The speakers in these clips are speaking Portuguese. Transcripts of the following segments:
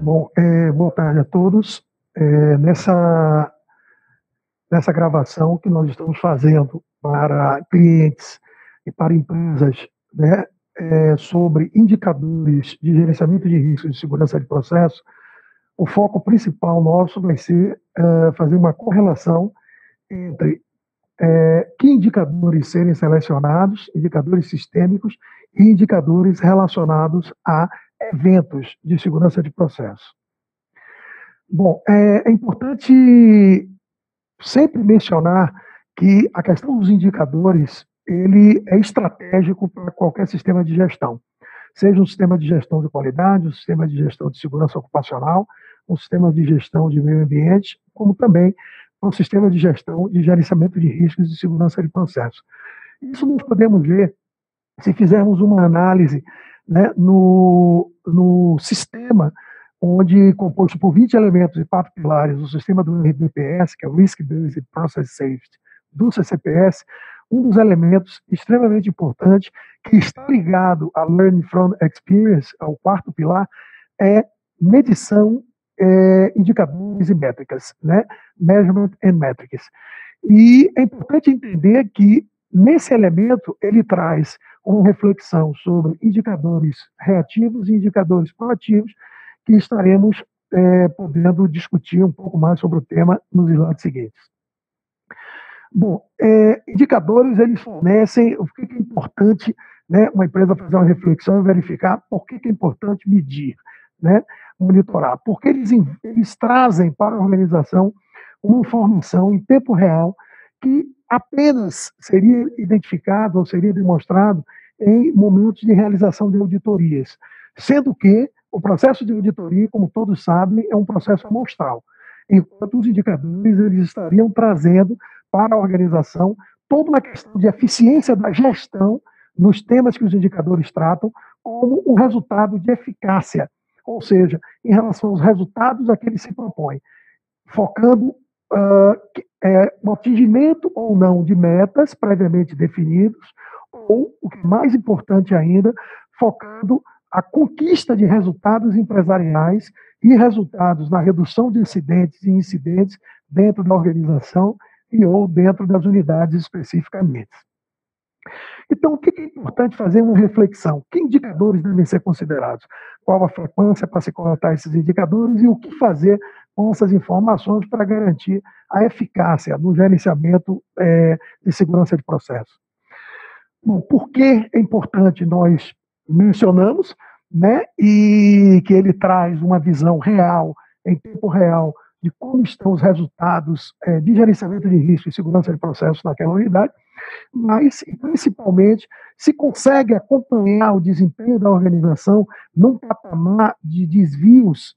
Bom, boa tarde a todos. Nessa gravação que nós estamos fazendo para clientes e para empresas, né, sobre indicadores de gerenciamento de risco e de segurança de processo, o foco principal nosso vai ser fazer uma correlação entre que indicadores serem selecionados, indicadores sistêmicos e indicadores relacionados a eventos de segurança de processo. Bom, é importante sempre mencionar que a questão dos indicadores, ele é estratégico para qualquer sistema de gestão, seja um sistema de gestão de qualidade, um sistema de gestão de segurança ocupacional, um sistema de gestão de meio ambiente, como também um sistema de gestão de gerenciamento de riscos e segurança de processo. Isso nós podemos ver se fizermos uma análise, né, no sistema onde, composto por 20 elementos e 4 pilares, o sistema do RBPS, que é o Risk Based Process Safety, do CCPS, um dos elementos extremamente importantes, que está ligado a Learning from Experience, ao quarto pilar, é medição, indicadores e métricas, né? Measurement and Metrics. E é importante entender que, nesse elemento, ele traz uma reflexão sobre indicadores reativos e indicadores proativos, que estaremos podendo discutir um pouco mais sobre o tema nos slides seguintes. Bom, indicadores, eles fornecem o que é importante, né, uma empresa fazer uma reflexão e verificar por que é importante medir, né, monitorar, porque eles trazem para a organização uma informação em tempo real que apenas seria identificado ou seria demonstrado em momentos de realização de auditorias, sendo que o processo de auditoria, como todos sabem, é um processo amostral, enquanto os indicadores eles estariam trazendo para a organização toda uma questão de eficiência da gestão nos temas que os indicadores tratam, como o resultado de eficácia, ou seja, em relação aos resultados a que ele se propõe, focando no atingimento ou não de metas previamente definidos, ou, o que é mais importante ainda, focando a conquista de resultados empresariais e resultados na redução de acidentes e incidentes dentro da organização e ou dentro das unidades especificamente. Então, o que é importante fazer uma reflexão? Que indicadores devem ser considerados? Qual a frequência para se coletar esses indicadores e o que fazer com essas informações para garantir a eficácia no gerenciamento de segurança de processo? Bom, por que é importante? Nós mencionamos, né, e que ele traz uma visão real, em tempo real, de como estão os resultados de gerenciamento de risco e segurança de processo naquela unidade, mas, principalmente, se consegue acompanhar o desempenho da organização num patamar de desvios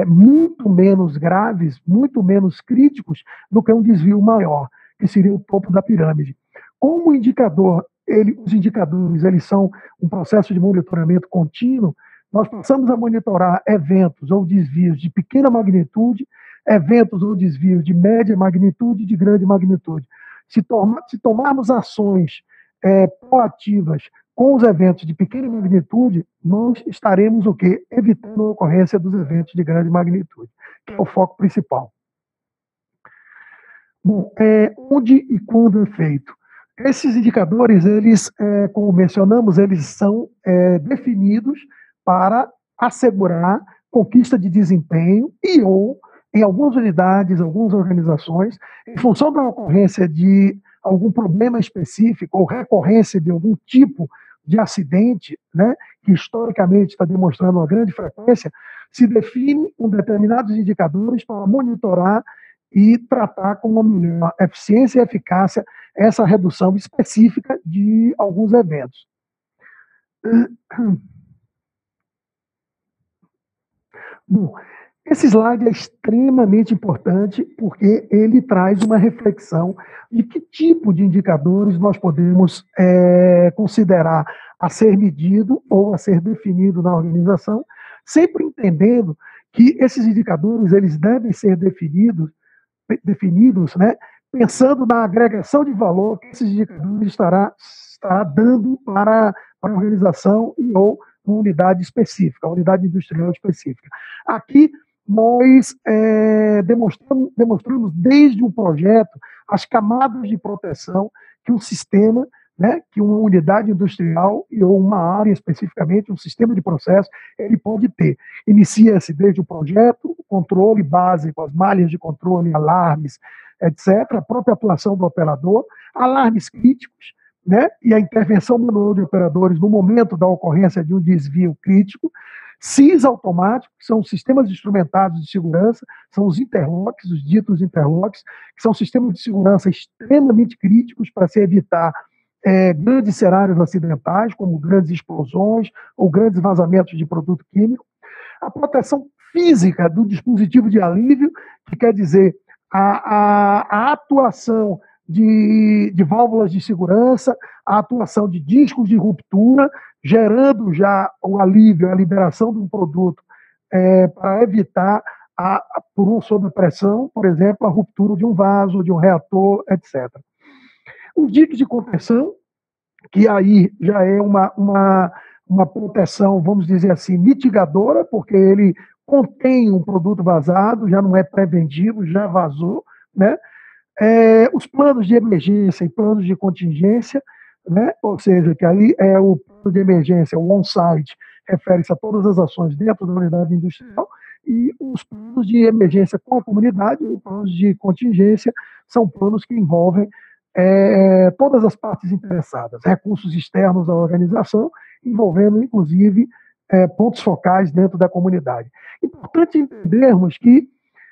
muito menos graves, muito menos críticos do que um desvio maior, que seria o topo da pirâmide. Como o indicador, os indicadores eles são um processo de monitoramento contínuo, nós passamos a monitorar eventos ou desvios de pequena magnitude, eventos ou desvios de média magnitude e de grande magnitude. Se tomarmos ações proativas com os eventos de pequena magnitude, nós estaremos o quê? Evitando a ocorrência dos eventos de grande magnitude, que é o foco principal. Bom, onde e quando é feito? Esses indicadores, eles, como mencionamos, eles são definidos para assegurar conquista de desempenho e ou, em algumas unidades, algumas organizações, em função da ocorrência de algum problema específico ou recorrência de algum tipo de acidente, né, que historicamente está demonstrando uma grande frequência, se define determinados indicadores para monitorar e tratar com uma melhor eficiência e eficácia essa redução específica de alguns eventos. Bom, esse slide é extremamente importante porque ele traz uma reflexão de que tipo de indicadores nós podemos considerar a ser medido ou a ser definido na organização, sempre entendendo que esses indicadores eles devem ser definidos, né, pensando na agregação de valor que esses indicadores estará dando para a organização e ou uma unidade específica, uma unidade industrial específica. Aqui nós demonstramos desde o projeto as camadas de proteção que um sistema, né, que uma unidade industrial ou uma área especificamente, um sistema de processo, ele pode ter. Inicia-se desde o projeto, o controle básico, as malhas de controle, alarmes, etc., a própria atuação do operador, alarmes críticos, né, e a intervenção manual de operadores no momento da ocorrência de um desvio crítico, SIS automáticos, que são sistemas instrumentados de segurança, são os interlocks, os ditos interlocks, que são sistemas de segurança extremamente críticos para se evitar grandes cenários acidentais, como grandes explosões ou grandes vazamentos de produto químico. A proteção física do dispositivo de alívio, que quer dizer a atuação de válvulas de segurança, a atuação de discos de ruptura, gerando já o alívio, a liberação de um produto para evitar, por uma sobrepressão, por exemplo, a ruptura de um vaso, de um reator, etc. Os diques de contenção, que aí já é uma proteção, vamos dizer assim, mitigadora, porque ele contém um produto vazado, já não é preventivo, já vazou, né? Os planos de emergência e planos de contingência, né? Ou seja, que aí é o plano de emergência, o on-site, refere-se a todas as ações dentro da unidade industrial, e os planos de emergência com a comunidade, e os planos de contingência são planos que envolvem todas as partes interessadas, recursos externos à organização, envolvendo, inclusive, pontos focais dentro da comunidade. Importante entendermos que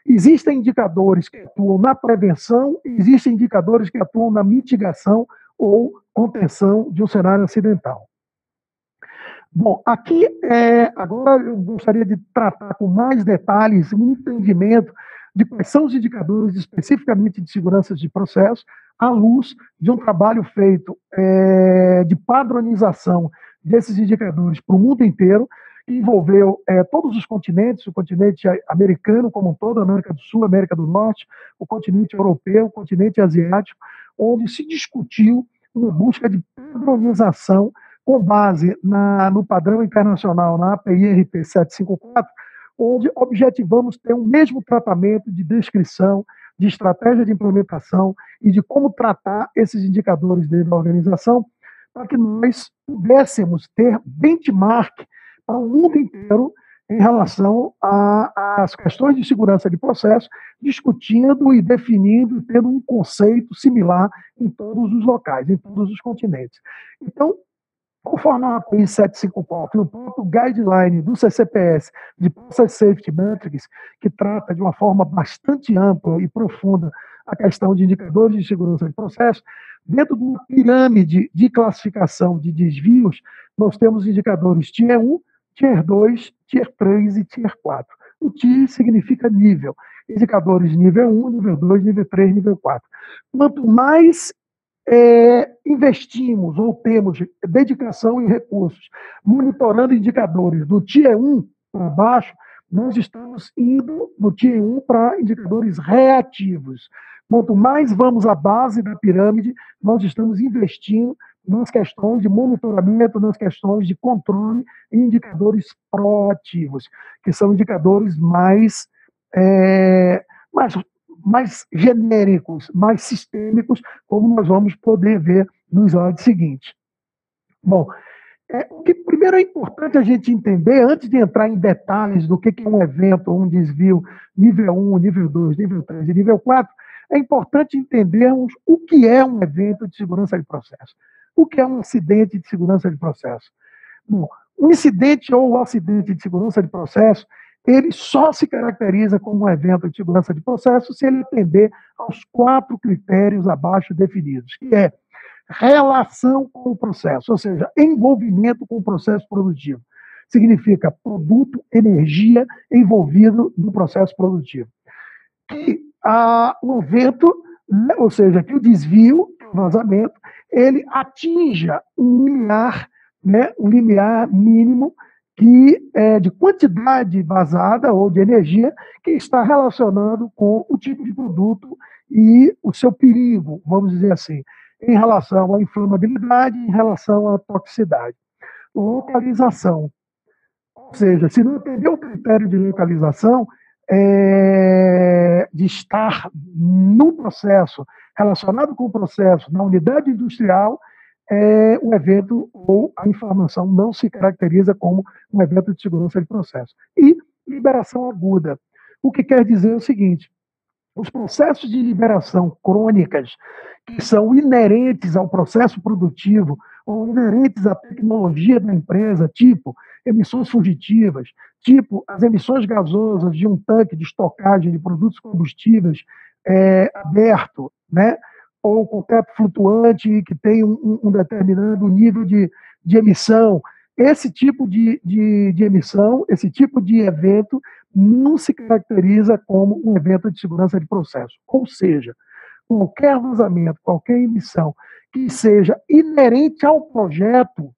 existem indicadores que atuam na prevenção, existem indicadores que atuam na mitigação ou contenção de um cenário acidental. Bom, aqui, agora eu gostaria de tratar com mais detalhes um entendimento de quais são os indicadores especificamente de segurança de processo, à luz de um trabalho feito de padronização desses indicadores para o mundo inteiro, que envolveu todos os continentes, o continente americano como um todo, América do Sul, América do Norte, o continente europeu, o continente asiático, onde se discutiu uma busca de padronização com base no padrão internacional, na API RP 754, onde objetivamos ter o mesmo tratamento de descrição, de estratégia de implementação e de como tratar esses indicadores dentro da organização, para que nós pudéssemos ter benchmark para o mundo inteiro em relação às questões de segurança de processo, discutindo e definindo, tendo um conceito similar em todos os locais, em todos os continentes. Então, conforme a API 754, no próprio guideline do CCPS de Process Safety Metrics, que trata de uma forma bastante ampla e profunda a questão de indicadores de segurança de processo, dentro de uma pirâmide de classificação de desvios, nós temos indicadores Tier 1, Tier 2, Tier 3 e Tier 4. O Tier significa nível. Indicadores nível 1, nível 2, nível 3, nível 4. Quanto mais investimos ou temos dedicação e recursos monitorando indicadores do Tier 1 para baixo, nós estamos indo no Tier 1 para indicadores reativos. Quanto mais vamos à base da pirâmide, nós estamos investindo nas questões de monitoramento, nas questões de controle e indicadores proativos, que são indicadores mais genéricos, mais sistêmicos, como nós vamos poder ver no slide seguinte. Bom, o que primeiro é importante a gente entender, antes de entrar em detalhes do que é um evento, um desvio nível 1, nível 2, nível 3 e nível 4, é importante entendermos o que é um evento de segurança de processo. O que é um acidente de segurança de processo? Bom, o incidente ou o acidente de segurança de processo, ele só se caracteriza como um evento de segurança de processo se ele atender aos 4 critérios abaixo definidos, que é relação com o processo, ou seja, envolvimento com o processo produtivo. Significa produto, energia envolvido no processo produtivo. Que o evento, né, ou seja, que o desvio, o vazamento, ele atinja um limiar, né, um limiar mínimo que de quantidade vazada ou de energia que está relacionado com o tipo de produto e o seu perigo, vamos dizer assim, em relação à inflamabilidade, em relação à toxicidade. Localização, Ou seja, se não atender o critério de localização, de estar no processo, relacionado com o processo, na unidade industrial, o evento ou a informação não se caracteriza como um evento de segurança de processo. E liberação aguda, o que quer dizer o seguinte: os processos de liberação crônicas, que são inerentes ao processo produtivo ou inerentes à tecnologia da empresa, tipo emissões fugitivas, tipo as emissões gasosas de um tanque de estocagem de produtos combustíveis aberto, né? Ou com teto flutuante que tem um determinado nível de emissão. Esse tipo de emissão, esse tipo de evento não se caracteriza como um evento de segurança de processo. Ou seja, qualquer vazamento, qualquer emissão que seja inerente ao projeto,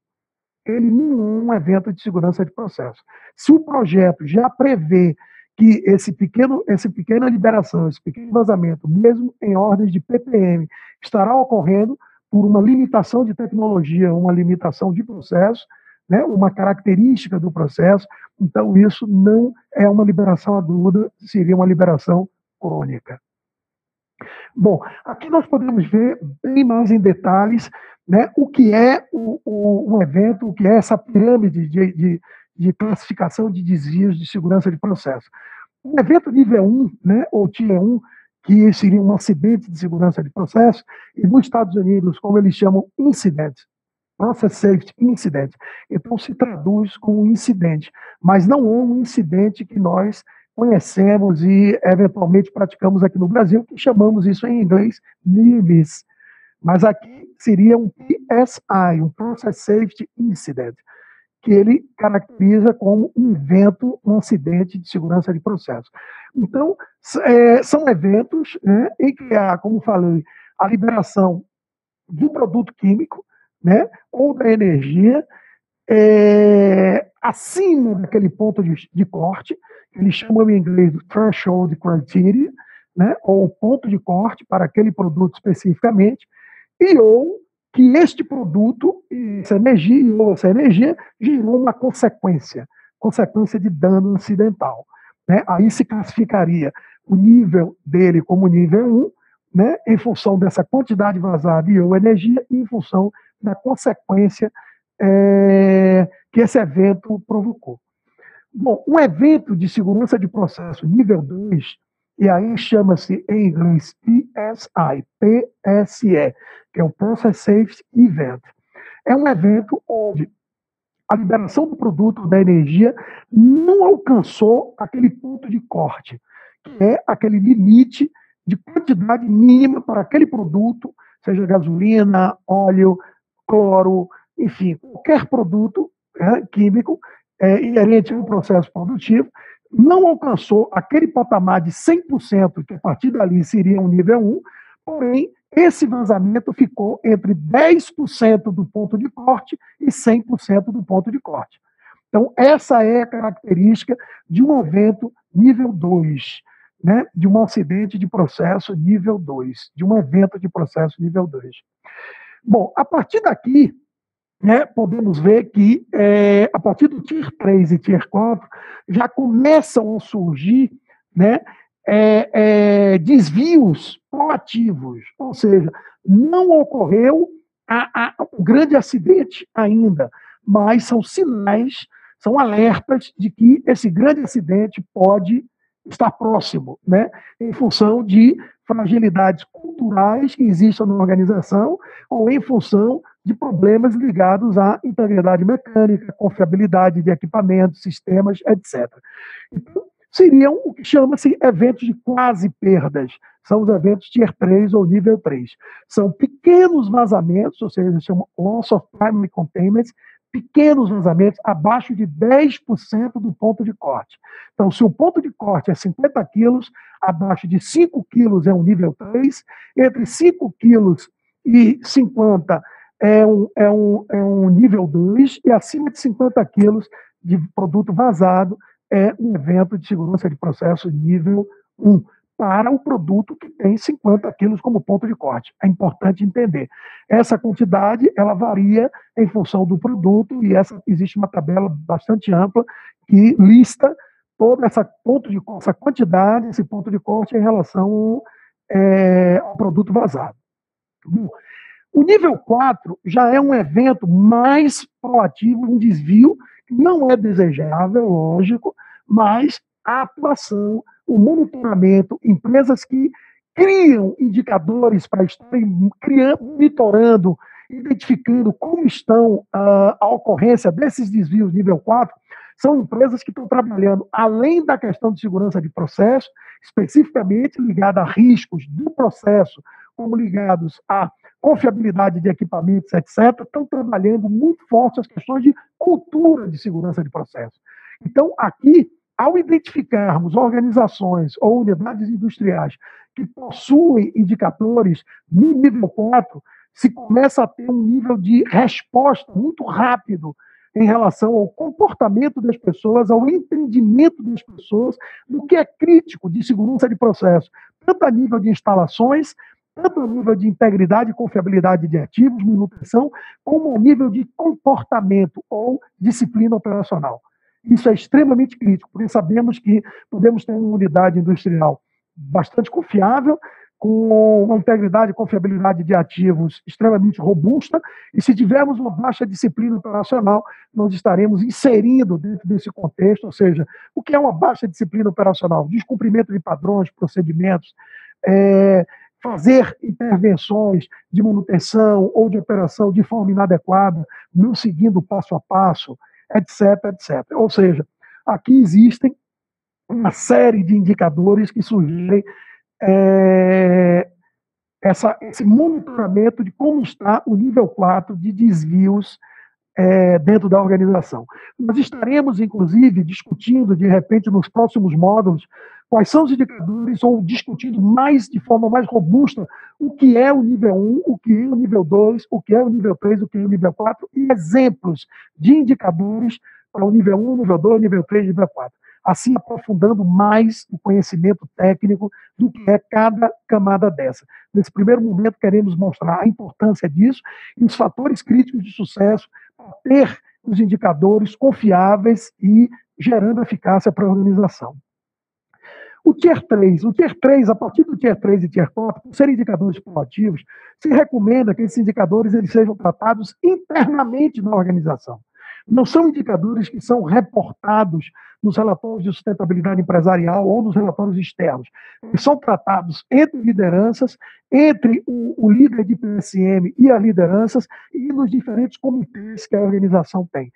ele não é um evento de segurança de processo. Se o projeto já prevê que essa pequena liberação, esse pequeno vazamento, mesmo em ordens de ppm, estará ocorrendo por uma limitação de tecnologia, uma limitação de processo, né, uma característica do processo, então isso não é uma liberação aguda, seria uma liberação crônica. Bom, aqui nós podemos ver bem mais em detalhes, né, o que é um evento, o que é essa pirâmide de classificação de desvios de segurança de processo. Um evento nível 1, né, ou Tier 1, que seria um acidente de segurança de processo, e nos Estados Unidos, como eles chamam, incident, Process Safety Incident. Então, se traduz como incidente, mas não é um incidente que nós conhecemos e, eventualmente, praticamos aqui no Brasil, que chamamos isso em inglês near miss. Mas aqui seria um PSI, um Process Safety Incident, que ele caracteriza como um evento, um acidente de segurança de processo. Então, são eventos, né, em que há, como falei, a liberação do produto químico, né, ou da energia, acima daquele ponto de corte, que eles chamam em inglês de threshold criteria, né, ou ponto de corte para aquele produto especificamente, e ou que este produto, essa energia gerou uma consequência de dano acidental. Né? Aí se classificaria o nível dele como nível 1, né, em função dessa quantidade vazada e ou energia, e em função da consequência que esse evento provocou. Bom, um evento de segurança de processo nível 2, e aí chama-se em inglês PSE, que é o Process Safety Event. É um evento onde a liberação do produto, da energia, não alcançou aquele ponto de corte, que é aquele limite de quantidade mínima para aquele produto, seja gasolina, óleo, cloro, enfim, qualquer produto químico inerente a um processo produtivo, não alcançou aquele patamar de 100%, que a partir dali seria um nível 1, porém, esse vazamento ficou entre 10% do ponto de corte e 100% do ponto de corte. Então, essa é a característica de um evento nível 2, né? De um acidente de processo nível 2, de um evento de processo nível 2. Bom, a partir daqui, né, podemos ver que, a partir do Tier 3 e Tier 4, já começam a surgir, né, desvios proativos, ou seja, não ocorreu o grande acidente ainda, mas são sinais, são alertas de que esse grande acidente pode estar próximo, né, em função de fragilidades culturais que existam na organização ou em função de problemas ligados à integridade mecânica, confiabilidade de equipamentos, sistemas, etc. Então, seriam o que chama-se eventos de quase perdas. São os eventos Tier 3 ou nível 3. São pequenos vazamentos, ou seja, eles chamam loss of primary containment, pequenos vazamentos abaixo de 10% do ponto de corte. Então, se o ponto de corte é 50 quilos, abaixo de 5 quilos é um nível 3, entre 5 quilos e 50 é um nível 2, e acima de 50 quilos de produto vazado é um evento de segurança de processo nível 1, para o produto que tem 50 quilos como ponto de corte. É importante entender. Essa quantidade, ela varia em função do produto e existe uma tabela bastante ampla que lista toda essa quantidade, esse ponto de corte em relação ao produto vazado. Bom, o nível 4 já é um evento mais proativo, um desvio que não é desejável, lógico, mas a atuação, o monitoramento, empresas que criam indicadores para estarem monitorando, identificando como estão a ocorrência desses desvios nível 4, são empresas que estão trabalhando além da questão de segurança de processo, especificamente ligada a riscos do processo, como ligados a confiabilidade de equipamentos, etc., estão trabalhando muito forte as questões de cultura de segurança de processo. Então, aqui, ao identificarmos organizações ou unidades industriais que possuem indicadores no nível 4, se começa a ter um nível de resposta muito rápido em relação ao comportamento das pessoas, ao entendimento das pessoas do que é crítico de segurança de processo, tanto a nível de instalações, tanto a nível de integridade e confiabilidade de ativos, manutenção, como a nível de comportamento ou disciplina operacional. Isso é extremamente crítico, porque sabemos que podemos ter uma unidade industrial bastante confiável, com uma integridade e confiabilidade de ativos extremamente robusta, e se tivermos uma baixa disciplina operacional, nós estaremos inserindo dentro desse contexto, ou seja, o que é uma baixa disciplina operacional? Descumprimento de padrões, procedimentos, fazer intervenções de manutenção ou de operação de forma inadequada, não seguindo passo a passo, etc, etc. Ou seja, aqui existem uma série de indicadores que sugerem esse monitoramento de como está o nível 4 de desvios dentro da organização. Nós estaremos, inclusive, discutindo, de repente, nos próximos módulos, quais são os indicadores, ou discutindo de forma mais robusta o que é o nível 1, o que é o nível 2, o que é o nível 3, o que é o nível 4, e exemplos de indicadores para o nível 1, nível 2, nível 3, nível 4. Assim, aprofundando mais o conhecimento técnico do que é cada camada dessa. Nesse primeiro momento, queremos mostrar a importância disso e os fatores críticos de sucesso para ter os indicadores confiáveis e gerando eficácia para a organização. O Tier 3, a partir do Tier 3 e Tier 4, por serem indicadores proativos, se recomenda que esses indicadores eles sejam tratados internamente na organização. Não são indicadores que são reportados nos relatórios de sustentabilidade empresarial ou nos relatórios externos. Eles são tratados entre lideranças, entre o líder de PSM e as lideranças e nos diferentes comitês que a organização tem.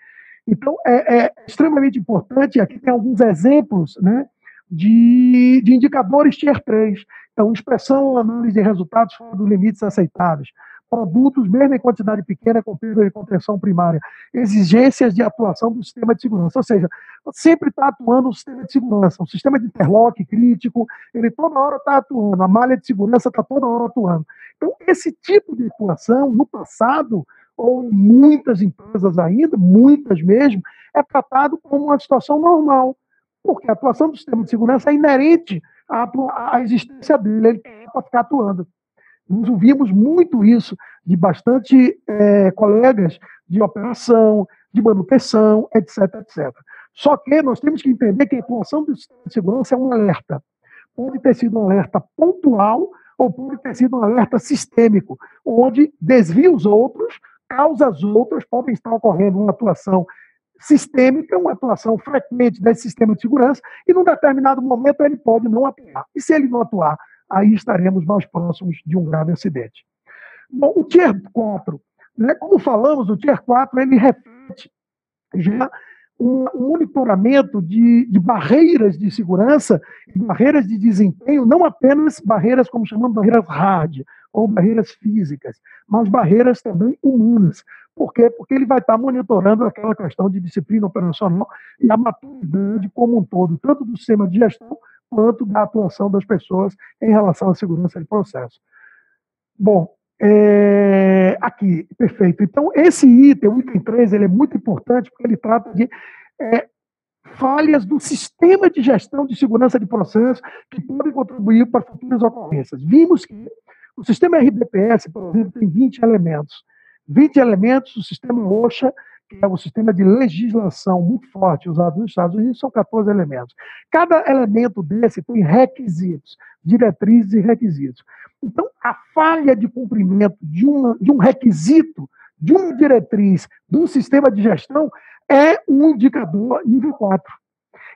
Então, é extremamente importante, aqui tem alguns exemplos, né, de indicadores Tier 3. Então, inspeção ou análise de resultados fora dos limites aceitáveis, produtos, mesmo em quantidade pequena, com perda de contenção primária, exigências de atuação do sistema de segurança, ou seja, sempre está atuando o sistema de segurança, o sistema de interlock crítico, ele toda hora está atuando, a malha de segurança está toda hora atuando. Então, esse tipo de atuação, no passado, ou em muitas empresas ainda, muitas mesmo, é tratado como uma situação normal, porque a atuação do sistema de segurança é inerente à existência dele, ele tem para ficar atuando. Nós ouvimos muito isso de bastante colegas de operação, de manutenção, etc, etc. Só que nós temos que entender que a atuação do sistema de segurança é um alerta. Pode ter sido um alerta pontual ou pode ter sido um alerta sistêmico, onde desvios outros, causas outras podem estar ocorrendo uma atuação sistêmica, uma atuação frequente desse sistema de segurança, e num determinado momento ele pode não atuar. E se ele não atuar, aí estaremos mais próximos de um grave acidente. Bom, o Tier 4, né, como falamos, o Tier 4 ele reflete já um monitoramento de barreiras de segurança, barreiras de desempenho, não apenas barreiras, como chamamos, barreiras hard, ou barreiras físicas, mas barreiras também humanas. Por quê? Porque ele vai estar monitorando aquela questão de disciplina operacional e a maturidade como um todo, tanto do sistema de gestão, quanto da atuação das pessoas em relação à segurança de processo. Bom, aqui, perfeito. Então, esse item, o item 3, ele é muito importante porque ele trata de falhas do sistema de gestão de segurança de processos que podem contribuir para futuras ocorrências. Vimos que o sistema RDPS, por exemplo, tem 20 elementos. 20 elementos, o sistema OSHA, que é o sistema de legislação muito forte usado nos Estados Unidos, são 14 elementos. Cada elemento desse tem requisitos, diretrizes e requisitos. Então, a falha de cumprimento de um requisito, de uma diretriz do sistema de gestão é um indicador nível 4.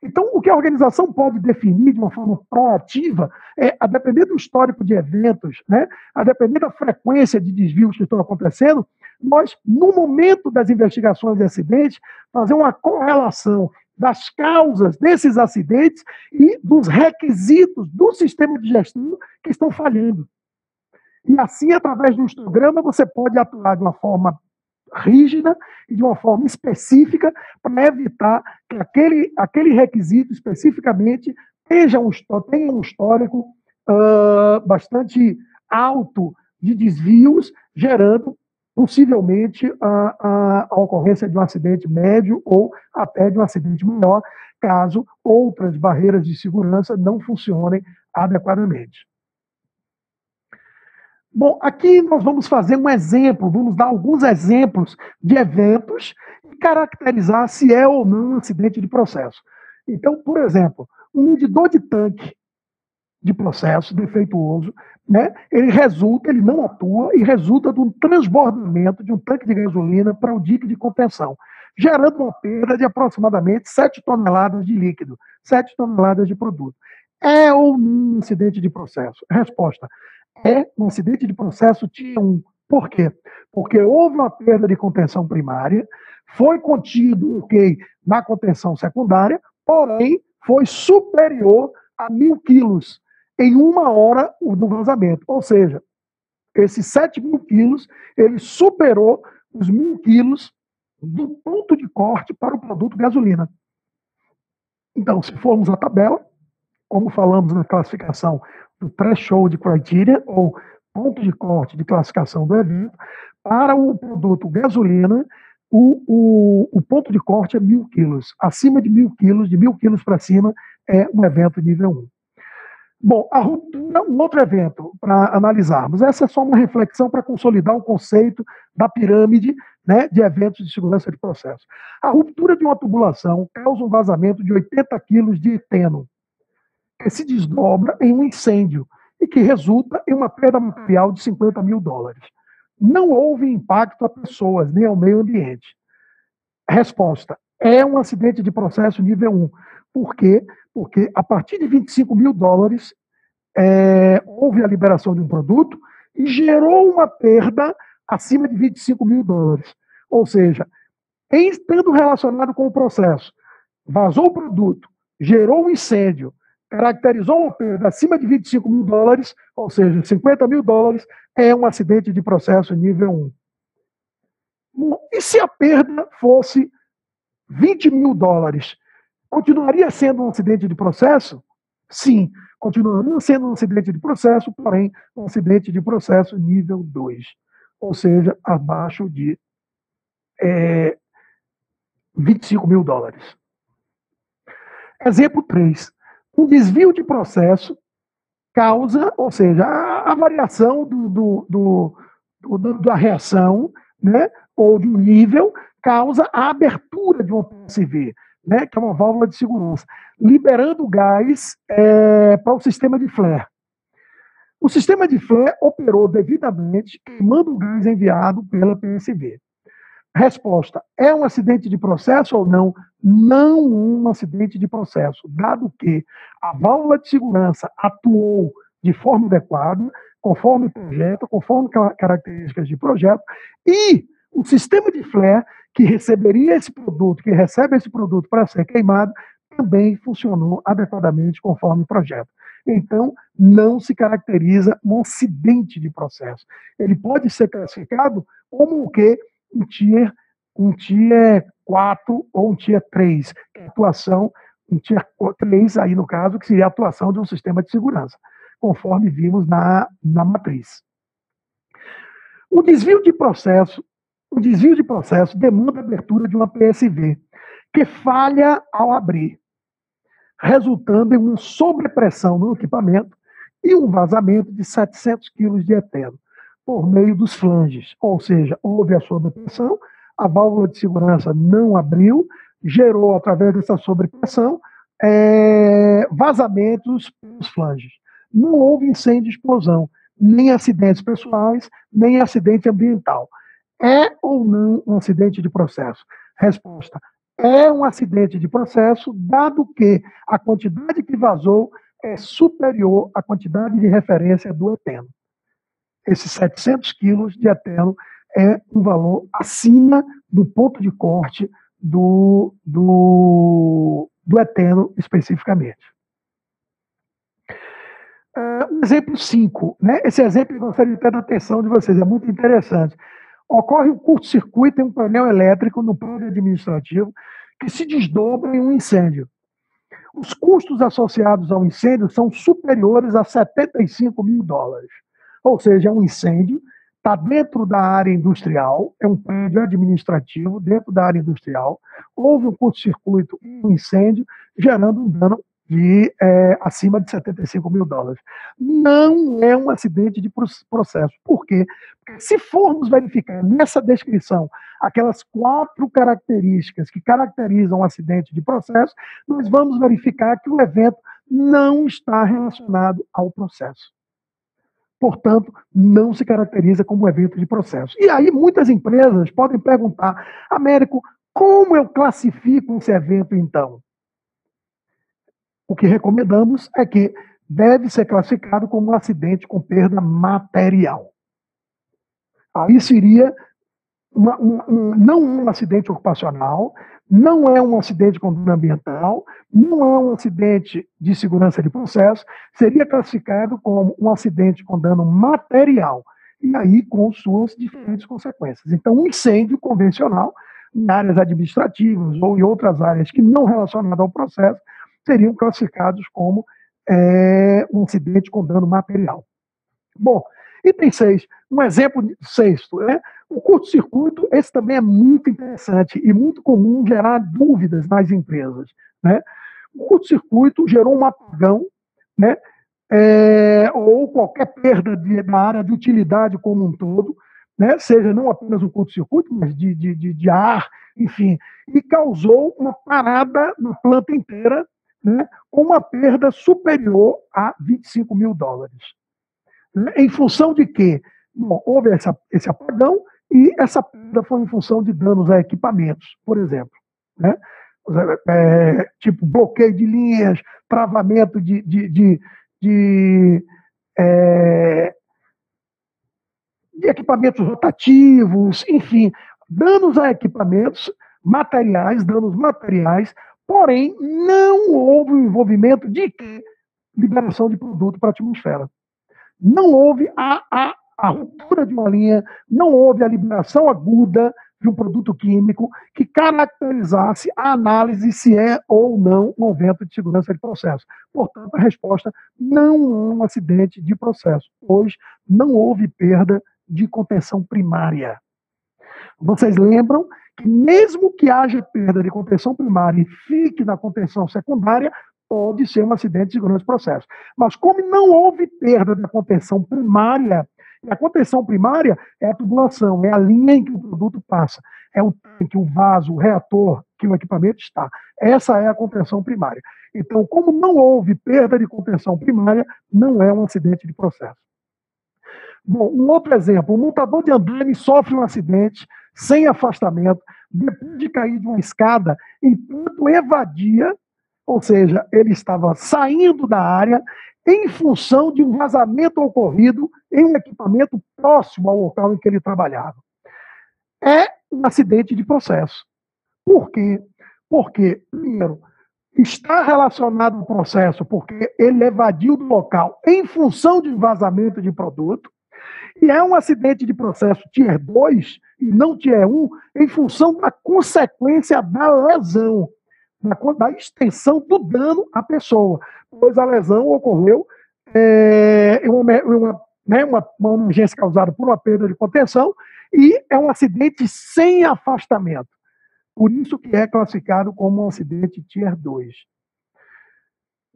Então, o que a organização pode definir de uma forma proativa é, a depender do histórico de eventos, né, a depender da frequência de desvios que estão acontecendo, nós, no momento das investigações de acidentes, fazer uma correlação das causas desses acidentes e dos requisitos do sistema de gestão que estão falhando. E assim, através do histograma, você pode atuar de uma forma rígida e de uma forma específica para evitar que aquele requisito especificamente tenha um histórico bastante alto de desvios, gerando possivelmente a ocorrência de um acidente médio ou até de um acidente maior, caso outras barreiras de segurança não funcionem adequadamente. Bom, aqui nós vamos fazer um exemplo, vamos dar alguns exemplos de eventos e caracterizar se é ou não um acidente de processo. Então, por exemplo, um medidor de tanque de processo defeituoso, né, ele não atua e resulta de um transbordamento de um tanque de gasolina para o dique de contenção, gerando uma perda de aproximadamente 7 toneladas de líquido, 7 toneladas de produto. É ou não um acidente de processo? Resposta: é um acidente de processo Tier 1. Por quê? Porque houve uma perda de contenção primária, foi contido na contenção secundária, porém foi superior a 1.000 quilos em 1 hora do vazamento. Ou seja, esses 7.000 quilos, ele superou os 1.000 quilos do ponto de corte para o produto gasolina. Então, se formos à tabela, como falamos na classificação do threshold criteria, ou ponto de corte de classificação do evento, para o produto gasolina, o ponto de corte é 1.000 quilos. Acima de 1.000 quilos, de 1.000 quilos para cima, é um evento nível 1. Bom, a ruptura, um outro evento para analisarmos. Essa é só uma reflexão para consolidar o conceito da pirâmide, né, de eventos de segurança de processo. A ruptura de uma tubulação causa um vazamento de 80 quilos de eteno, que se desdobra em um incêndio e que resulta em uma perda material de $50.000. Não houve impacto a pessoas nem ao meio ambiente. Resposta: é um acidente de processo nível 1. Por quê? Porque a partir de $25.000 houve a liberação de um produto e gerou uma perda acima de $25.000. Ou seja, estando relacionado com o processo, vazou o produto, gerou um incêndio, caracterizou uma perda acima de $25.000, ou seja, $50.000, é um acidente de processo nível 1. Bom, e se a perda fosse $20.000, continuaria sendo um acidente de processo? Sim, continuaria sendo um acidente de processo, porém, um acidente de processo nível 2, ou seja, abaixo de $25.000. Exemplo 3. Um desvio de processo causa, ou seja, a variação da reação, né, ou de um nível, causa a abertura de uma PSV, né, que é uma válvula de segurança, liberando gás para o sistema de flare. O sistema de flare operou devidamente, queimando o gás enviado pela PSV. Resposta: é um acidente de processo ou não? Não um acidente de processo, dado que a válvula de segurança atuou de forma adequada, conforme projeto, conforme características de projeto, e o sistema de flare que receberia esse produto, que recebe esse produto para ser queimado, também funcionou adequadamente conforme projeto. Então, não se caracteriza um acidente de processo. Ele pode ser classificado como o quê? Um tier 4 ou um tier 3, que é a atuação, um tier 3 aí no caso, que seria a atuação de um sistema de segurança, conforme vimos na matriz. O desvio de processo demanda a abertura de uma PSV, que falha ao abrir, resultando em uma sobrepressão no equipamento e um vazamento de 700 quilos de eteno por meio dos flanges, ou seja, houve a sobrepressão, a válvula de segurança não abriu, gerou, através dessa sobrepressão, vazamentos pelos flanges. Não houve incêndio e explosão, nem acidentes pessoais, nem acidente ambiental. É ou não um acidente de processo? Resposta: é um acidente de processo, dado que a quantidade que vazou é superior à quantidade de referência do eteno. Esses 700 quilos de eteno é um valor acima do ponto de corte do eteno especificamente. Exemplo 5, né? Esse exemplo eu gostaria de ter a atenção de vocês, é muito interessante. Ocorre um curto-circuito em um painel elétrico no prédio administrativo que se desdobra em um incêndio. Os custos associados ao incêndio são superiores a $75 mil. Ou seja, é um incêndio, está dentro da área industrial, é um prédio administrativo dentro da área industrial, houve um curto-circuito e um incêndio, gerando um dano de acima de $75 mil. Não é um acidente de processo. Por quê? Porque se formos verificar nessa descrição aquelas 4 características que caracterizam um acidente de processo, nós vamos verificar que o evento não está relacionado ao processo. Portanto, não se caracteriza como evento de processo. E aí muitas empresas podem perguntar: Américo, como eu classifico esse evento então? O que recomendamos é que deve ser classificado como um acidente com perda material. Aí seria não um acidente ocupacional, não é um acidente com dano ambiental, não é um acidente de segurança de processo, seria classificado como um acidente com dano material, e aí com suas diferentes consequências. Então, um incêndio convencional, em áreas administrativas ou em outras áreas que não relacionadas ao processo, seriam classificados como um acidente com dano material. Bom, item 6, um exemplo sexto, né? O curto-circuito, esse também é muito interessante e muito comum gerar dúvidas nas empresas, né? O curto-circuito gerou um apagão, né? Ou qualquer perda da área de utilidade como um todo, né? Seja não apenas um curto-circuito, mas de ar, enfim, e causou uma parada na planta inteira, né? Com uma perda superior a $25 mil. Em função de quê? Bom, houve esse apagão e essa perda foi em função de danos a equipamentos, por exemplo, né? Tipo bloqueio de linhas, travamento de equipamentos rotativos, enfim, danos a equipamentos materiais, danos materiais, porém não houve o envolvimento de liberação de produto para a atmosfera. Não houve a ruptura de uma linha, não houve a liberação aguda de um produto químico que caracterizasse a análise se é ou não um evento de segurança de processo. Portanto, a resposta não é um acidente de processo, pois não houve perda de contenção primária. Vocês lembram que mesmo que haja perda de contenção primária e fique na contenção secundária, pode ser um acidente de segurança de processo. Mas como não houve perda da contenção primária, a contenção primária é a tubulação, é a linha em que o produto passa, é o tanque, o vaso, o reator que o equipamento está. Essa é a contenção primária. Então, como não houve perda de contenção primária, não é um acidente de processo. Bom, um outro exemplo, o montador de andaime sofre um acidente sem afastamento, depois de cair de uma escada, enquanto evadia, ou seja, ele estava saindo da área em função de um vazamento ocorrido em um equipamento próximo ao local em que ele trabalhava. É um acidente de processo. Por quê? Porque, primeiro, está relacionado ao processo porque ele evadiu do local em função de vazamento de produto, e é um acidente de processo Tier 2 e não Tier 1 em função da consequência da lesão, da extensão do dano à pessoa, pois a lesão ocorreu uma emergência causada por uma perda de contenção e é um acidente sem afastamento. Por isso que é classificado como um acidente Tier 2.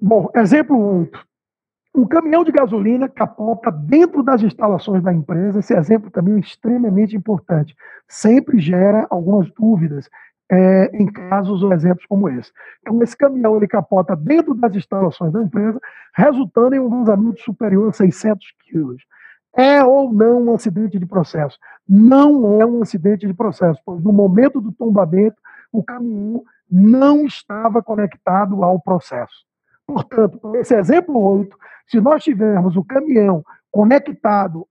Bom, exemplo 8. Um caminhão de gasolina capota dentro das instalações da empresa. Esse exemplo também é extremamente importante. Sempre gera algumas dúvidas em casos ou exemplos como esse. Então, esse caminhão ele capota dentro das instalações da empresa, resultando em um vazamento superior a 600 quilos. É ou não um acidente de processo? Não é um acidente de processo, pois no momento do tombamento, o caminhão não estava conectado ao processo. Portanto, esse exemplo 8, se nós tivermos o caminhão conectado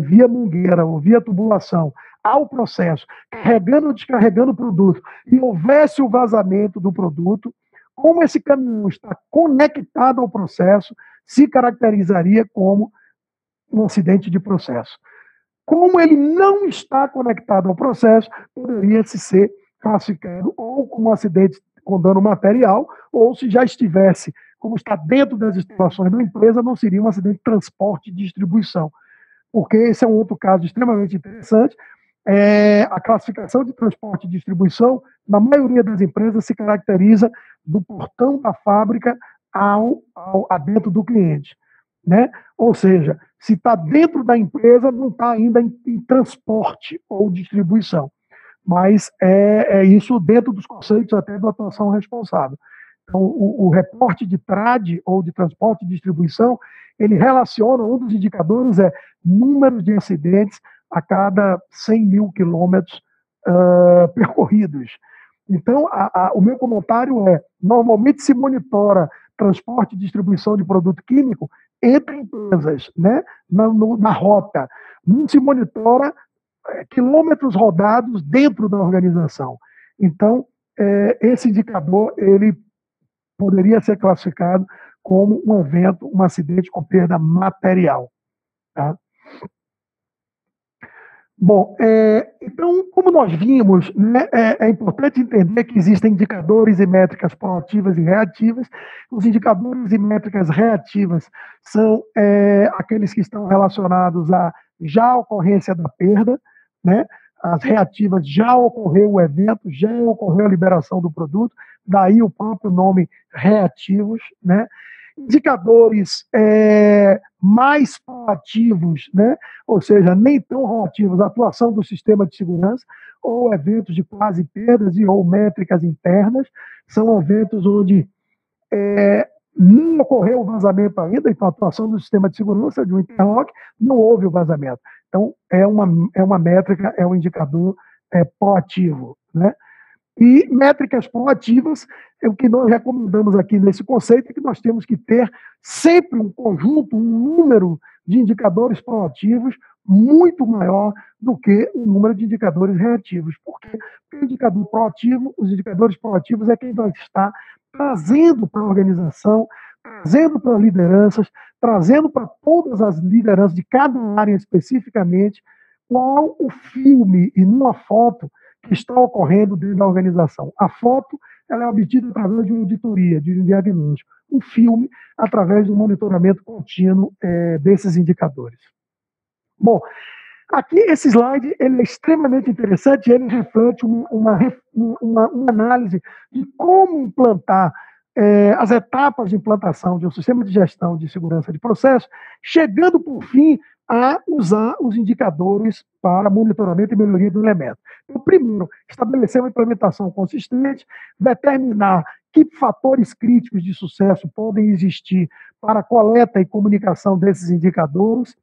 via mangueira ou via tubulação ao processo, carregando ou descarregando o produto, e houvesse o vazamento do produto, como esse caminhão está conectado ao processo, se caracterizaria como um acidente de processo. Como ele não está conectado ao processo, poderia-se ser classificado ou como um acidente com dano material, ou se já estivesse, como está dentro das instalações da empresa, não seria um acidente de transporte e distribuição. Porque esse é um outro caso extremamente interessante. A classificação de transporte e distribuição, na maioria das empresas, se caracteriza do portão da fábrica a dentro do cliente. Né? Ou seja, se está dentro da empresa, não está ainda em transporte ou distribuição. Mas é isso dentro dos conceitos até da atuação responsável. Então, o reporte de TRAD, ou de transporte e distribuição, ele relaciona, um dos indicadores é número de acidentes a cada 100 mil quilômetros percorridos. Então, o meu comentário é, normalmente se monitora transporte e distribuição de produto químico entre empresas, né, na rota. Não se monitora quilômetros rodados dentro da organização. Então, esse indicador, ele poderia ser classificado como um evento, um acidente com perda material. Tá? Bom, então, como nós vimos, né, é importante entender que existem indicadores e métricas proativas e reativas. Os indicadores e métricas reativas são aqueles que estão relacionados à já ocorrência da perda, né? As reativas, já ocorreu o evento, já ocorreu a liberação do produto, daí o próprio nome reativos, né? Indicadores mais proativos, né? Ou seja, nem tão reativos, a atuação do sistema de segurança, ou eventos de quase perdas e ou métricas internas, são eventos onde não ocorreu o vazamento ainda, então a atuação do sistema de segurança de um interlock, não houve o vazamento. Então, é uma métrica, é um indicador proativo, né? E métricas proativas, o que nós recomendamos aqui nesse conceito é que nós temos que ter sempre um conjunto, um número de indicadores proativos muito maior do que o número de indicadores reativos. Por quê? Porque o indicador proativo, os indicadores proativos é quem vai estar trazendo para a organização, trazendo para as lideranças, trazendo para todas as lideranças de cada área especificamente, qual o filme e numa foto que está ocorrendo dentro da organização. A foto ela é obtida através de uma auditoria, de um diagnóstico. O filme, através do monitoramento contínuo desses indicadores. Bom, aqui esse slide ele é extremamente interessante, ele reflete uma análise de como implantar as etapas de implantação de um sistema de gestão de segurança de processo, chegando, por fim, a usar os indicadores para monitoramento e melhoria do elemento. Então, primeiro, estabelecer uma implementação consistente, determinar que fatores críticos de sucesso podem existir para a coleta e comunicação desses indicadores,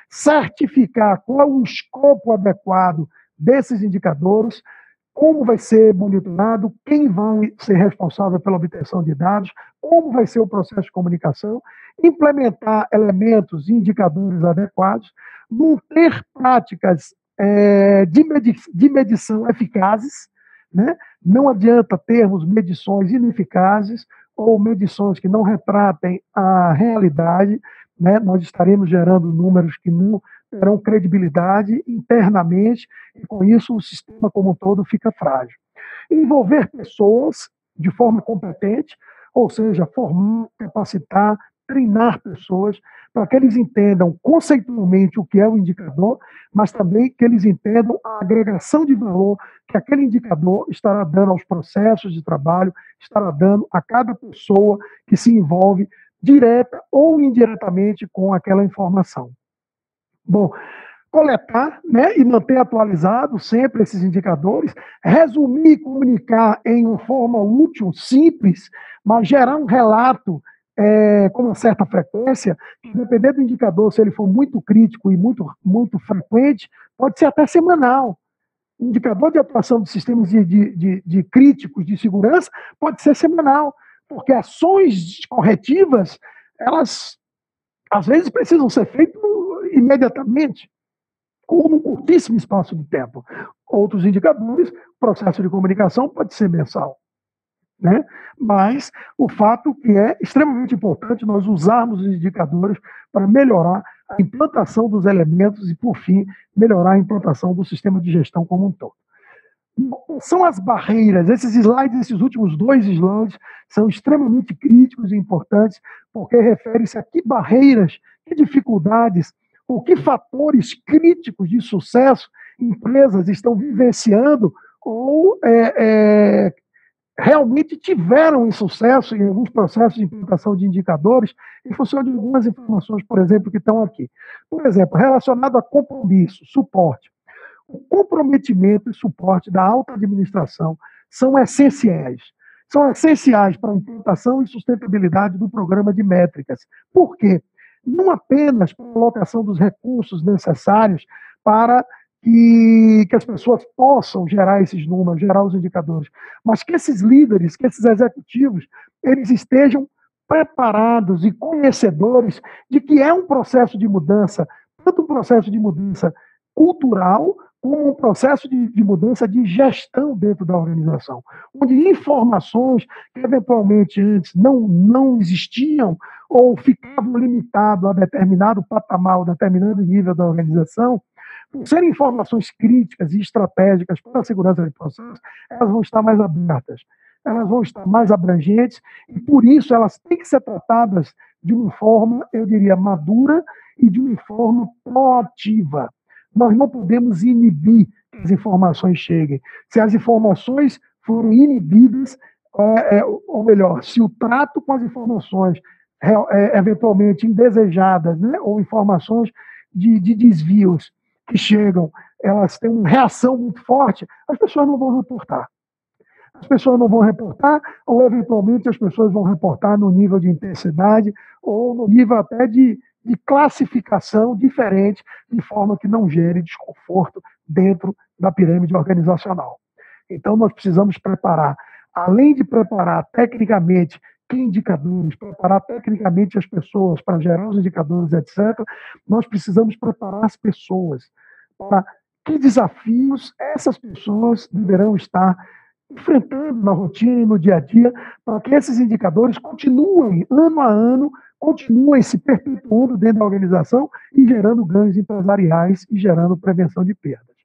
certificar qual o escopo adequado desses indicadores, como vai ser monitorado, quem vai ser responsável pela obtenção de dados, como vai ser o processo de comunicação, implementar elementos e indicadores adequados, manter práticas de medição eficazes, né? Não adianta termos medições ineficazes ou medições que não retratem a realidade, né? Nós estaremos gerando números que não terão credibilidade internamente e, com isso, o sistema como um todo fica frágil. Envolver pessoas de forma competente, ou seja, formar, capacitar, treinar pessoas para que eles entendam conceitualmente o que é o indicador, mas também que eles entendam a agregação de valor que aquele indicador estará dando aos processos de trabalho, estará dando a cada pessoa que se envolve direta ou indiretamente com aquela informação. Bom, coletar, né, e manter atualizado sempre esses indicadores, resumir e comunicar em uma forma útil, simples, mas gerar um relato com uma certa frequência, que dependendo do indicador, se ele for muito crítico e muito frequente, pode ser até semanal. O indicador de atuação de sistemas de críticos de segurança pode ser semanal, porque ações corretivas, elas às vezes precisam ser feitas imediatamente ou num curtíssimo espaço de tempo. Outros indicadores, processo de comunicação pode ser mensal, né? Mas o fato que é extremamente importante nós usarmos os indicadores para melhorar a implantação dos elementos e, por fim, melhorar a implantação do sistema de gestão como um todo. São as barreiras, esses slides, esses últimos 2 slides, são extremamente críticos e importantes, porque refere-se a que barreiras, que dificuldades, ou que fatores críticos de sucesso empresas estão vivenciando ou realmente tiveram insucesso em alguns processos de implantação de indicadores em função de algumas informações, por exemplo, que estão aqui. Por exemplo, relacionado a compromisso, suporte. O comprometimento e suporte da alta administração são essenciais. São essenciais para a implantação e sustentabilidade do programa de métricas. Por quê? Não apenas para a alocação dos recursos necessários para que as pessoas possam gerar esses números, gerar os indicadores, mas que esses líderes, que esses executivos, eles estejam preparados e conhecedores de que é um processo de mudança, tanto um processo de mudança cultural, como um processo de mudança de gestão dentro da organização, onde informações que eventualmente antes não existiam ou ficavam limitadas a determinado patamar, a determinado nível da organização, por serem informações críticas e estratégicas para a segurança de processos, elas vão estar mais abertas, elas vão estar mais abrangentes e, por isso, elas têm que ser tratadas de uma forma, eu diria, madura e de uma forma proativa. Nós não podemos inibir que as informações cheguem. Se as informações forem inibidas, ou melhor, se o trato com as informações eventualmente indesejadas, né, ou informações de desvios que chegam, elas têm uma reação muito forte, as pessoas não vão reportar. As pessoas não vão reportar, ou eventualmente as pessoas vão reportar no nível de intensidade, ou no nível até de classificação diferente, de forma que não gere desconforto dentro da pirâmide organizacional. Então, nós precisamos preparar, além de preparar tecnicamente que indicadores, preparar tecnicamente as pessoas para gerar os indicadores, etc., nós precisamos preparar as pessoas para que desafios essas pessoas deverão estar enfrentando na rotina e no dia a dia, para que esses indicadores continuem, ano a ano, continuem se perpetuando dentro da organização e gerando ganhos empresariais e gerando prevenção de perdas.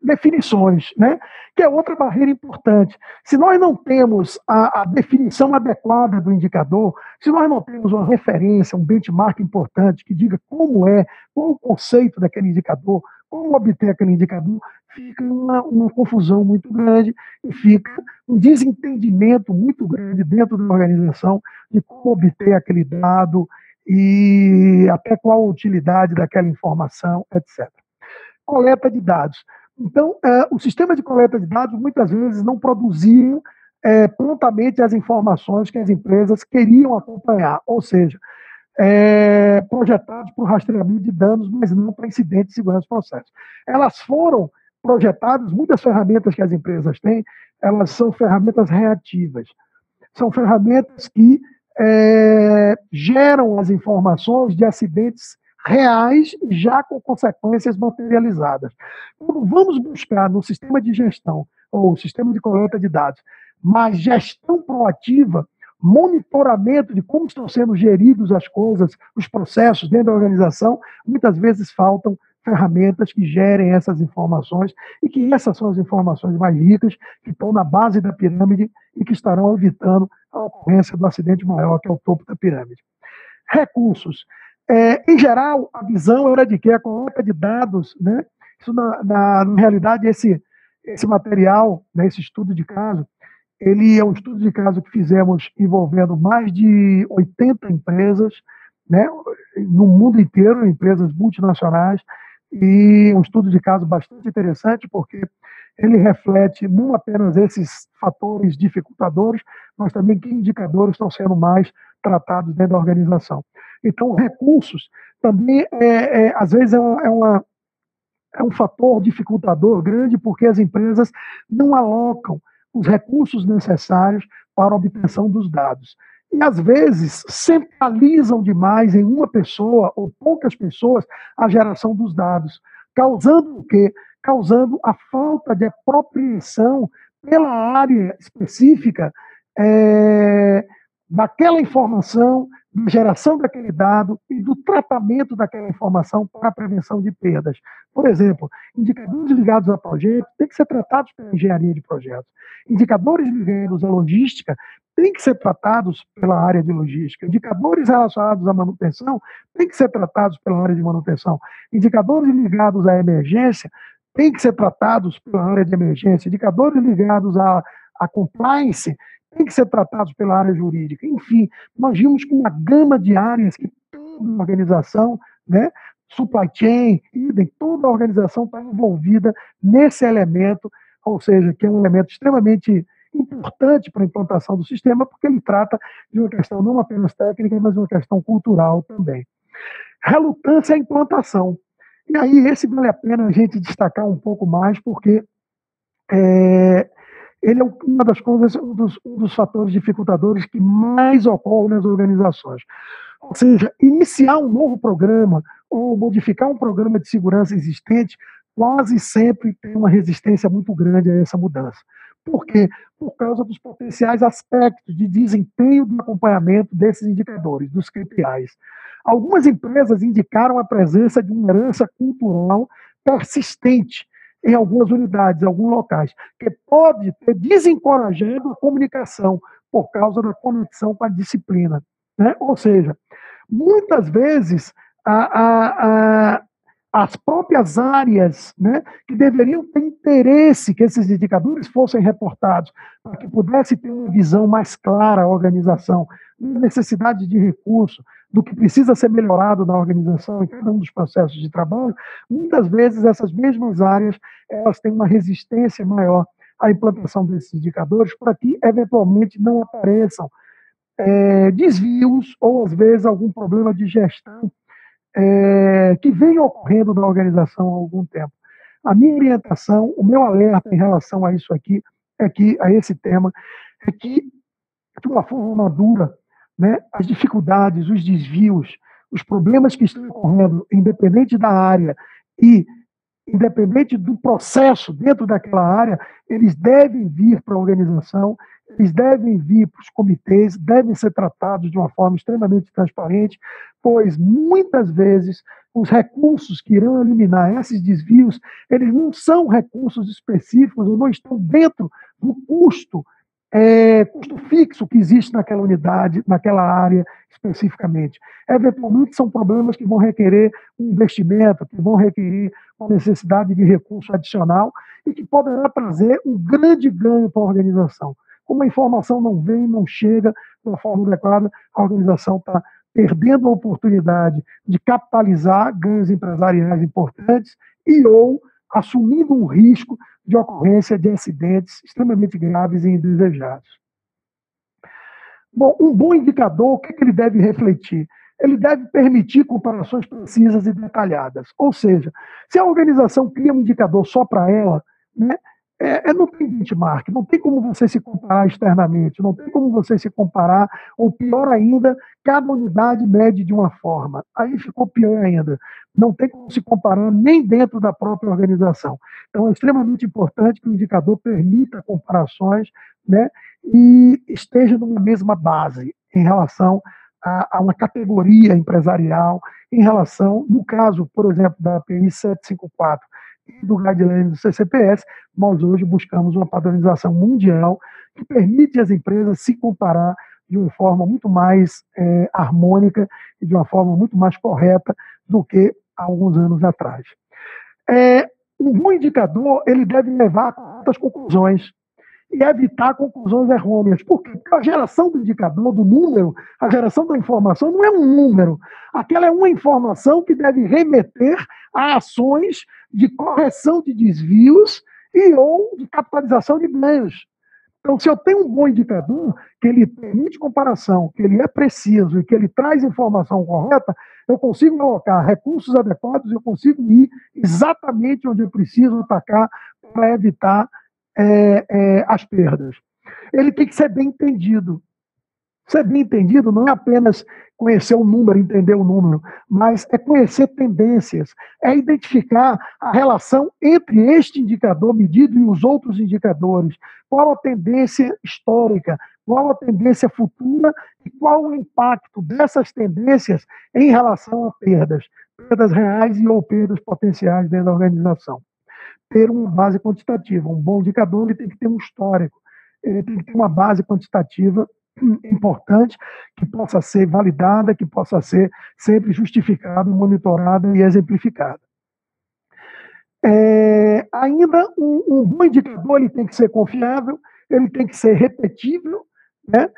Definições, né? Que é outra barreira importante. Se nós não temos a definição adequada do indicador, se nós não temos uma referência, um benchmark importante que diga como é, qual o conceito daquele indicador, como obter aquele indicador, fica uma confusão muito grande e fica um desentendimento muito grande dentro da organização de como obter aquele dado e até qual a utilidade daquela informação, etc. Coleta de dados. Então, o sistema de coleta de dados muitas vezes não produziam prontamente as informações que as empresas queriam acompanhar, ou seja, projetados para o rastreamento de danos, mas não para incidentes de segurança de processos. Elas foram projetadas, muitas ferramentas que as empresas têm, elas são ferramentas reativas. São ferramentas que geram as informações de acidentes reais, já com consequências materializadas. Quando vamos buscar no sistema de gestão, ou sistema de coleta de dados, mas gestão proativa, monitoramento de como estão sendo geridos as coisas, os processos dentro da organização, muitas vezes faltam ferramentas que gerem essas informações e que essas são as informações mais ricas que estão na base da pirâmide e que estarão evitando a ocorrência do acidente maior, que é o topo da pirâmide. Recursos. Em geral, a visão era de que a coleta de dados, né, isso na realidade, esse material, né, esse estudo de caso, ele é um estudo de caso que fizemos envolvendo mais de 80 empresas, né, no mundo inteiro, empresas multinacionais, e um estudo de caso bastante interessante, porque ele reflete não apenas esses fatores dificultadores, mas também que indicadores estão sendo mais tratados dentro da organização. Então, recursos também, às vezes, é um fator dificultador grande, porque as empresas não alocam os recursos necessários para a obtenção dos dados. E, às vezes, centralizam demais em uma pessoa ou poucas pessoas a geração dos dados, causando o quê? Causando a falta de apropriação pela área específica daquela informação, da geração daquele dado e do tratamento daquela informação para a prevenção de perdas. Por exemplo, indicadores ligados a projetos têm que ser tratados pela engenharia de projetos. Indicadores ligados à logística têm que ser tratados pela área de logística. Indicadores relacionados à manutenção têm que ser tratados pela área de manutenção. Indicadores ligados à emergência têm que ser tratados pela área de emergência. Indicadores ligados à compliance têm que ser tratados pela área jurídica. Enfim, nós vimos que uma gama de áreas que toda a organização, né, supply chain, toda a organização está envolvida nesse elemento, ou seja, que é um elemento extremamente importante para a implantação do sistema, porque ele trata de uma questão não apenas técnica, mas uma questão cultural também. Relutância à implantação. E aí, esse vale a pena a gente destacar um pouco mais, porque ele é uma das coisas, um dos fatores dificultadores que mais ocorre nas organizações. Ou seja, iniciar um novo programa ou modificar um programa de segurança existente quase sempre tem uma resistência muito grande a essa mudança. Por quê? Por causa dos potenciais aspectos de desempenho do acompanhamento desses indicadores, dos KPIs. Algumas empresas indicaram a presença de uma herança cultural persistente em algumas unidades, em alguns locais, que pode ter desencorajado a comunicação por causa da conexão com a disciplina, né? Ou seja, muitas vezes as próprias áreas, né, que deveriam ter interesse que esses indicadores fossem reportados, para que pudesse ter uma visão mais clara a organização, necessidade de recurso, do que precisa ser melhorado na organização, em cada um dos processos de trabalho, muitas vezes essas mesmas áreas elas têm uma resistência maior à implantação desses indicadores, para que eventualmente não apareçam desvios ou, às vezes, algum problema de gestão que vem ocorrendo na organização há algum tempo. A minha orientação, o meu alerta em relação a isso aqui, a esse tema, é que, de uma forma madura, né, as dificuldades, os desvios, os problemas que estão ocorrendo, independente da área e independente do processo dentro daquela área, eles devem vir para a organização, eles devem vir para os comitês, devem ser tratados de uma forma extremamente transparente, pois muitas vezes os recursos que irão eliminar esses desvios, eles não são recursos específicos ou não estão dentro do custo fixo que existe naquela unidade, naquela área especificamente. Eventualmente são problemas que vão requerer um investimento, que vão requerer uma necessidade de recurso adicional e que poderá trazer um grande ganho para a organização. Como a informação não vem, não chega da forma adequada, a organização está perdendo a oportunidade de capitalizar ganhos empresariais importantes e ou assumindo um risco de ocorrência de acidentes extremamente graves e indesejados. Bom, um bom indicador, o que ele deve refletir? Ele deve permitir comparações precisas e detalhadas. Ou seja, se a organização cria um indicador só para ela, né, não tem benchmark, não tem como você se comparar externamente, não tem como você se comparar, ou pior ainda, cada unidade mede de uma forma. Aí ficou pior ainda. Não tem como se comparar nem dentro da própria organização. Então, é extremamente importante que o indicador permita comparações, né, e esteja numa mesma base em relação a uma categoria empresarial em relação, no caso, por exemplo, da API 754 e do guideline do CCPS, nós hoje buscamos uma padronização mundial que permite às empresas se comparar de uma forma muito mais harmônica e de uma forma muito mais correta do que há alguns anos atrás. Um bom indicador, ele deve levar a certas conclusões e evitar conclusões errôneas. Por quê? Porque a geração do indicador, do número, a geração da informação não é um número. Aquela é uma informação que deve remeter a ações de correção de desvios e ou de capitalização de ganhos. Então, se eu tenho um bom indicador, que ele permite comparação, que ele é preciso e que ele traz informação correta, eu consigo alocar recursos adequados, eu consigo ir exatamente onde eu preciso atacar para evitar as perdas. Ele tem que ser bem entendido. Ser bem entendido não é apenas conhecer o número, entender o número, mas é conhecer tendências, é identificar a relação entre este indicador medido e os outros indicadores, qual a tendência histórica, qual a tendência futura e qual o impacto dessas tendências em relação a perdas reais e ou perdas potenciais dentro da organização. Ter uma base quantitativa, um bom indicador, ele tem que ter um histórico, ele tem que ter uma base quantitativa importante, que possa ser validada, que possa ser sempre justificada, monitorada e exemplificada. Ainda um bom indicador, ele tem que ser confiável, ele tem que ser repetível, né?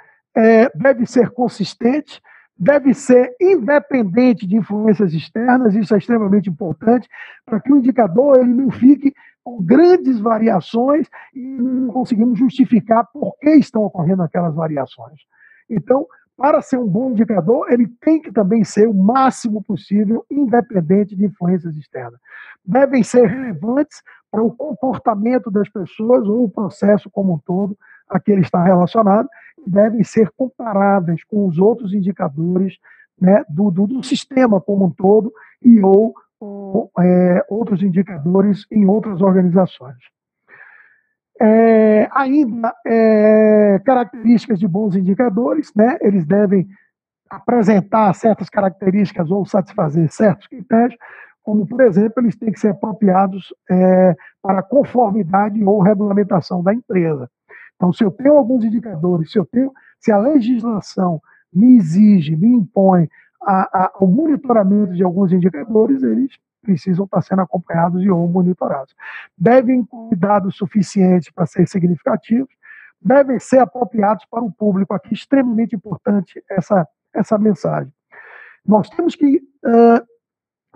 Deve ser consistente, deve ser independente de influências externas, isso é extremamente importante, para que o indicador ele não fique com grandes variações e não conseguimos justificar por que estão ocorrendo aquelas variações. Então, para ser um bom indicador, ele tem que também ser o máximo possível independente de influências externas. Devem ser relevantes para o comportamento das pessoas ou o processo como um todo a que ele está relacionado, e devem ser comparáveis com os outros indicadores, né, do sistema como um todo e ou outros indicadores em outras organizações. Ainda características de bons indicadores, né? Eles devem apresentar certas características ou satisfazer certos critérios, como, por exemplo, eles têm que ser apropriados para conformidade ou regulamentação da empresa. Então, se eu tenho alguns indicadores, se a legislação me exige, me impõe o monitoramento de alguns indicadores, eles precisam estar sendo acompanhados e ou monitorados. Devem incluir dados suficientes para ser significativos, devem ser apropriados para o público. Aqui, extremamente importante essa mensagem. Nós temos que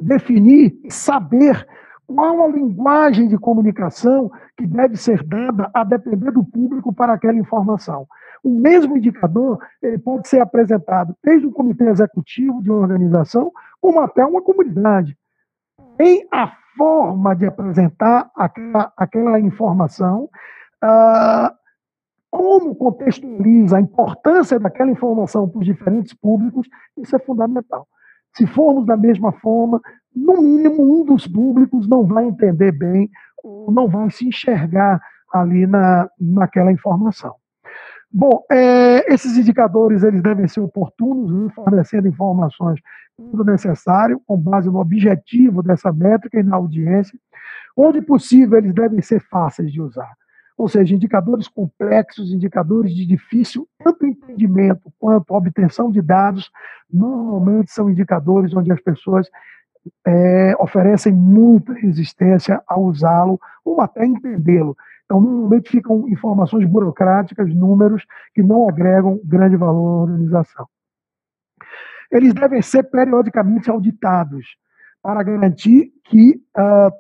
definir e saber qual a linguagem de comunicação que deve ser dada a depender do público para aquela informação. O mesmo indicador ele pode ser apresentado desde o comitê executivo de uma organização, como até uma comunidade. Tem a forma de apresentar aquela informação, como contextualiza a importância daquela informação para os diferentes públicos, isso é fundamental. Se formos da mesma forma, no mínimo um dos públicos não vai entender bem, ou não vai se enxergar ali naquela informação. Bom, esses indicadores eles devem ser oportunos, fornecendo informações quando necessário, com base no objetivo dessa métrica e na audiência. Onde possível, eles devem ser fáceis de usar. Ou seja, indicadores complexos, indicadores de difícil tanto entendimento quanto obtenção de dados, normalmente são indicadores onde as pessoas oferecem muita resistência a usá-lo ou até entendê-lo. Então, normalmente ficam informações burocráticas, números que não agregam grande valor à organização. Eles devem ser periodicamente auditados para garantir que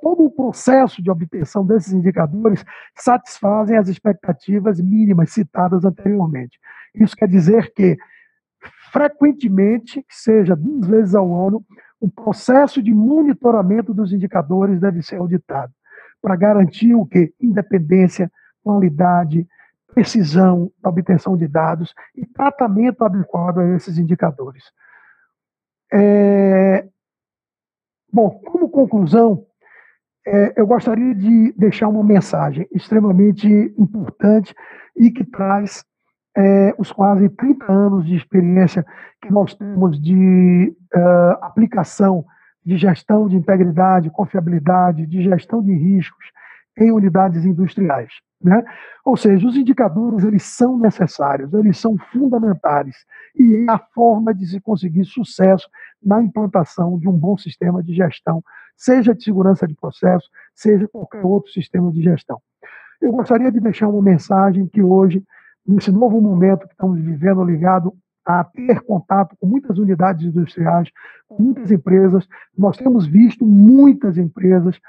todo o processo de obtenção desses indicadores satisfazem as expectativas mínimas citadas anteriormente. Isso quer dizer que, frequentemente, que seja 2 vezes ao ano, o processo de monitoramento dos indicadores deve ser auditado, para garantir o quê? Independência, qualidade, precisão da obtenção de dados e tratamento adequado a esses indicadores. Bom, como conclusão, eu gostaria de deixar uma mensagem extremamente importante e que traz os quase 30 anos de experiência que nós temos de aplicação de gestão de integridade, confiabilidade, de gestão de riscos em unidades industriais, né? Ou seja, os indicadores, eles são necessários, eles são fundamentais, e é a forma de se conseguir sucesso na implantação de um bom sistema de gestão, seja de segurança de processo, seja qualquer outro sistema de gestão. Eu gostaria de deixar uma mensagem que hoje, nesse novo momento que estamos vivendo, ligado a ter contato com muitas unidades industriais, com muitas empresas, nós temos visto muitas empresas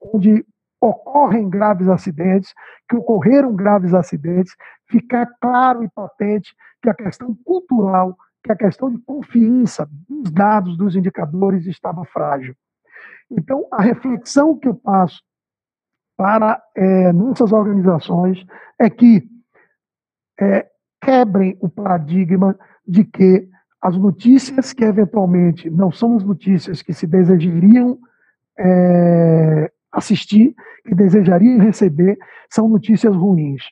onde ocorrem graves acidentes, que ocorreram graves acidentes, ficar claro e patente que a questão cultural, que a questão de confiança dos dados, dos indicadores, estava frágil. Então, a reflexão que eu passo para nossas organizações é que quebrem o paradigma de que as notícias que eventualmente não são as notícias que se desejariam assistir, que desejariam receber, são notícias ruins.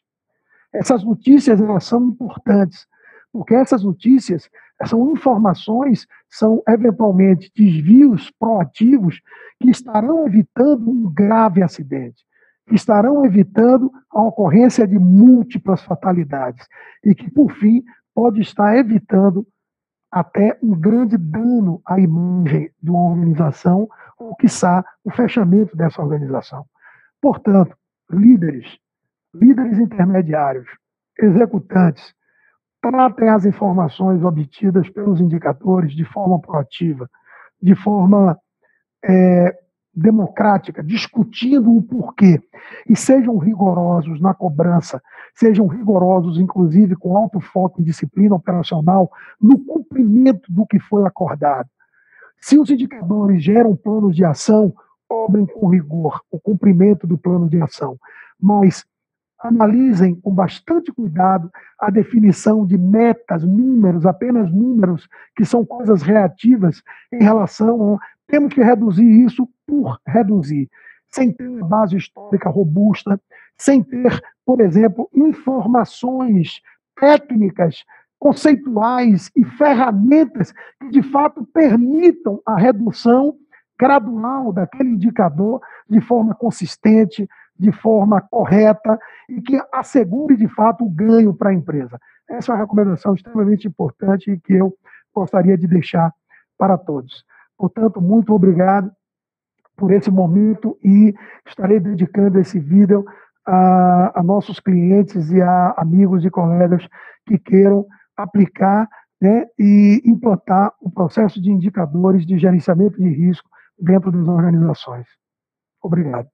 Essas notícias, elas são importantes, porque essas notícias são informações, são eventualmente desvios proativos que estarão evitando um grave acidente, que estarão evitando a ocorrência de múltiplas fatalidades e que, por fim, pode estar evitando até um grande dano à imagem de uma organização ou, quiçá, o fechamento dessa organização. Portanto, líderes intermediários, executantes, tratem as informações obtidas pelos indicadores de forma proativa, de forma democrática, discutindo o porquê, e sejam rigorosos na cobrança, sejam rigorosos, inclusive, com alto foco em disciplina operacional, no cumprimento do que foi acordado. Se os indicadores geram planos de ação, cobrem com rigor o cumprimento do plano de ação, mas analisem com bastante cuidado a definição de metas, números, apenas números, que são coisas reativas em relação a temos que reduzir isso por reduzir, sem ter uma base histórica robusta, sem ter, por exemplo, informações técnicas, conceituais e ferramentas que, de fato, permitam a redução gradual daquele indicador de forma consistente, de forma correta e que assegure, de fato, o ganho para a empresa. Essa é uma recomendação extremamente importante e que eu gostaria de deixar para todos. Portanto, muito obrigado por esse momento e estarei dedicando esse vídeo a nossos clientes e a amigos e colegas que queiram aplicar, né, e implantar o processo de indicadores de gerenciamento de risco dentro das organizações. Obrigado.